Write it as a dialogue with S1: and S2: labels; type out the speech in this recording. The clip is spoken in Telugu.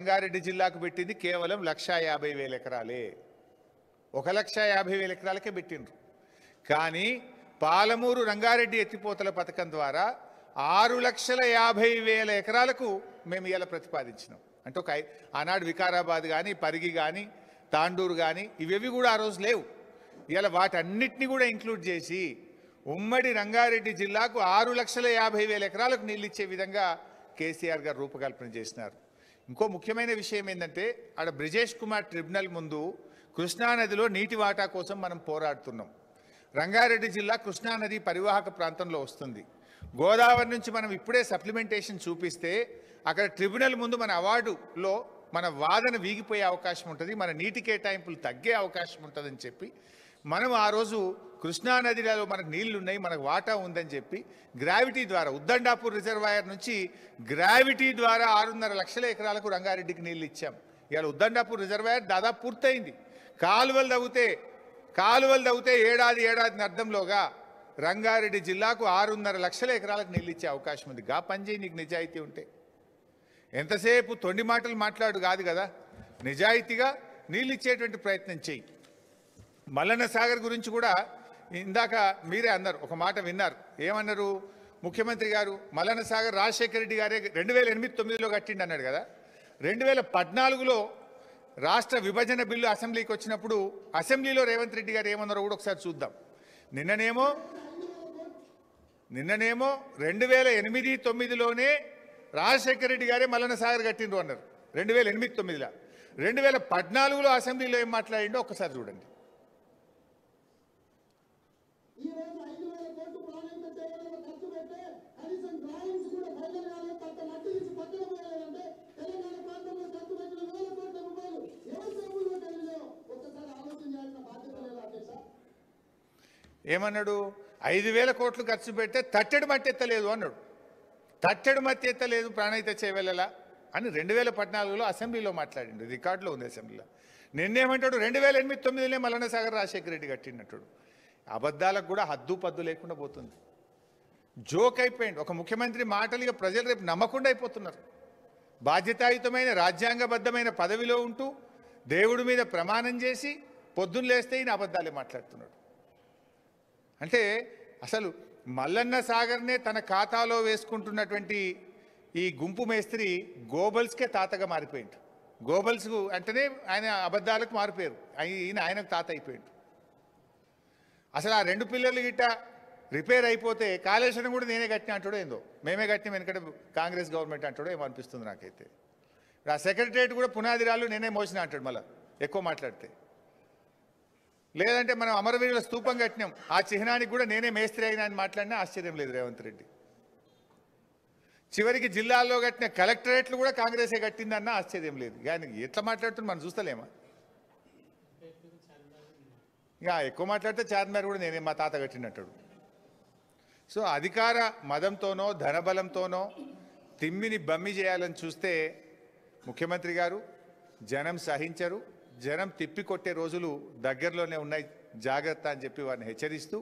S1: రంగారెడ్డి జిల్లాకు పెట్టింది కేవలం 1,50,000 ఎకరాలే. 1,50,000 ఎకరాలకే పెట్టిండ్రు. కానీ పాలమూరు రంగారెడ్డి ఎత్తిపోతల పథకం ద్వారా 6,50,000 ఎకరాలకు మేము ఇలా ప్రతిపాదించినాం. అంటే ఆనాడు వికారాబాద్ కానీ, పరిగి కానీ, తాండూరు కానీ ఇవేవి కూడా ఆ రోజు లేవు. ఇలా వాటన్నిటిని కూడా ఇంక్లూడ్ చేసి ఉమ్మడి రంగారెడ్డి జిల్లాకు 6,50,000 ఎకరాలకు నీళ్ళు ఇచ్చే విధంగా కేసీఆర్ గారు రూపకల్పన చేసినారు. ఇంకో ముఖ్యమైన విషయం ఏంటంటే ఆడ బ్రిజేష్ కుమార్ ట్రిబ్యునల్ ముందు కృష్ణానదిలో నీటి వాటా కోసం మనం పోరాడుతున్నాం. రంగారెడ్డి జిల్లా కృష్ణానది పరివాహక ప్రాంతంలో వస్తుంది. గోదావరి నుంచి మనం ఇప్పుడే సప్లిమెంటేషన్ చూపిస్తే అక్కడ ట్రిబ్యునల్ ముందు మన అవార్డులో మన వాదన వీగిపోయే అవకాశం ఉంటుంది, మన నీటి కేటాయింపులు తగ్గే అవకాశం ఉంటుందని చెప్పి మనం ఆ రోజు కృష్ణానదిలో మనకు నీళ్లు ఉన్నాయి, మనకు వాటా ఉందని చెప్పి గ్రావిటీ ద్వారా ఉద్దండాపూర్ రిజర్వాయర్ నుంచి గ్రావిటీ ద్వారా 6.5 లక్షల ఎకరాలకు రంగారెడ్డికి నీళ్ళు ఇచ్చాం. ఇవాళ ఉద్దండాపూర్ రిజర్వాయర్ దాదాపు పూర్తయింది. కాలువలు తవ్వుతే ఏడాది అర్థంలోగా రంగారెడ్డి జిల్లాకు 6.5 లక్షల ఎకరాలకు నీళ్ళు ఇచ్చే అవకాశం ఉంది. గా పనిచేయి నీకు నిజాయితీ ఉంటే. ఎంతసేపు తొండి మాటలు మాట్లాడు కాదు కదా, నిజాయితీగా నీళ్ళు ఇచ్చేటువంటి ప్రయత్నం చెయ్యి. మల్లన్న సాగర్ గురించి కూడా ఇందాక మీరే అన్నారు, ఒక మాట విన్నారు. ఏమన్నారు ముఖ్యమంత్రి గారు? మల్లన్న సాగర్ రాజశేఖర రెడ్డి గారే 2008-9లో కట్టిండి అన్నాడు కదా. 2014లో రాష్ట్ర విభజన బిల్లు అసెంబ్లీకి వచ్చినప్పుడు అసెంబ్లీలో రేవంత్ రెడ్డి గారు ఏమన్నారో కూడా ఒకసారి చూద్దాం. నిన్ననేమో 2008-9లోనే రాజశేఖర రెడ్డి గారే మల్లన్న సాగర్ కట్టిండ్రు అన్నారు 2008-9లో. 2014లో అసెంబ్లీలో ఏం మాట్లాడిండో ఒక్కసారి చూడండి. ఏమన్నాడు? 5,000 కోట్లు ఖర్చు పెడితే తట్టెడు మట్టి ఎత్తలేదు అన్నాడు. తట్టెడు మట్టి ఎత్తలేదు ప్రాణహిత చేవెళ్ళలా అని 2014లో అసెంబ్లీలో మాట్లాడిండు. రికార్డులో ఉంది అసెంబ్లీలో. నిన్నేమంటాడు? 2008-9లోనే మల్లన్న సాగర్ రాజశేఖర రెడ్డి కట్టినట్టు. అబద్ధాలకు కూడా హద్దు పద్దు లేకుండా పోతుంది. జోక్ అయిపోయింది. ఒక ముఖ్యమంత్రి మాటలు ఇక ప్రజలు రేపు నమ్మకుండా అయిపోతున్నారు. బాధ్యతాయుతమైన రాజ్యాంగబద్ధమైన పదవిలో ఉంటూ దేవుడి మీద ప్రమాణం చేసి పొద్దున్న లేస్తే ఈయన అబద్ధాలే మాట్లాడుతున్నాడు. అంటే అసలు మల్లన్న సాగర్నే తన ఖాతాలో వేసుకుంటున్నటువంటి ఈ గుంపు మేస్త్రి గోబల్స్కే తాతగా మారిపోయింది. గోబల్స్ అంటేనే ఆయన అబద్ధాలకు మారిపోయారు. ఆయనకు తాత అయిపోయింది. అసలు ఆ 2 పిల్లర్లు గిట్ట రిపేర్ అయిపోతే కాళేశ్వరం కూడా నేనే కట్టిన అంటాడో ఏందో, మేమే కట్టిన వెనకట కాంగ్రెస్ గవర్నమెంట్ అంటాడో ఏమో అనిపిస్తుంది నాకైతే. ఆ సెక్రటరియట్ కూడా పునాదిరాళ్ళు నేనే మోసిన అంటాడు మళ్ళీ ఎక్కువ మాట్లాడితే. లేదంటే మనం అమరవీరుల స్తూపం కట్టినాం, ఆ చిహ్నానికి కూడా నేనే మేస్త్రి అయినా అని మాట్లాడినా ఆశ్చర్యం లేదు రేవంత్ రెడ్డి. చివరికి జిల్లాల్లో కట్టిన కలెక్టరేట్లు కూడా కాంగ్రెసే కట్టిందన్నా ఆశ్చర్యం లేదు. కానీ ఎట్లా మాట్లాడుతున్నా మనం చూస్తలేమా? ఇక ఎక్కువ మాట్లాడితే చార్మినార్ కూడా నేనే మా తాత కట్టినట్టాడు. సో అధికార మదంతోనో ధనబలంతోనో తిమ్మిని బమ్మి చేయాలని చూస్తే ముఖ్యమంత్రి గారు జనం సహించరు. జనం తిప్పికొట్టే రోజులు దగ్గరలోనే ఉన్నాయి, జాగ్రత్త అని చెప్పి వారిని హెచ్చరిస్తూ